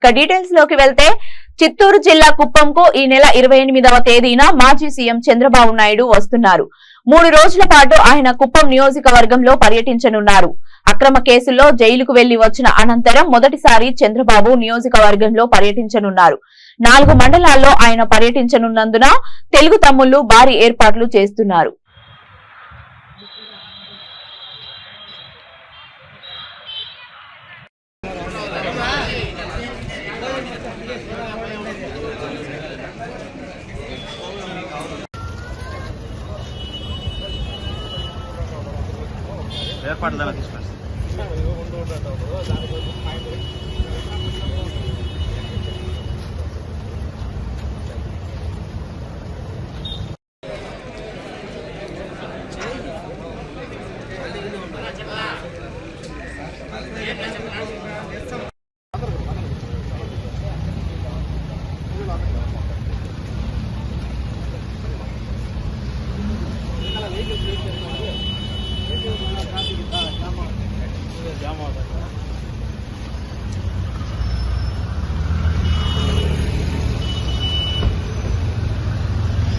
ఇక డీటెయిల్స్ లోకి వెళ్తే చిత్తూరు జిల్లా కుప్పంకు ఈ నెల 28వ తేదీన మాజీ సీఎం చంద్రబాబు నాయుడు వస్తున్నారు. 3 రోజుల పాటు ఆయన కుప్పం నియోజకవర్గంలో పర్యటించనున్నారు. అక్రమ కేసుల్లో జైలుకు వెళ్లి వచ్చిన అనంతరం మొదటిసారి చంద్రబాబు నియోజకవర్గంలో పర్యటించనున్నారు. 4 మండలాల్లో ఆయన పర్యటించనున్నందున తెలుగు తమ్ముళ్లు భారీ ఏర్పాట్లు చేస్తున్నారు. ఏర్పాట్లు తీసుకొస్తాం.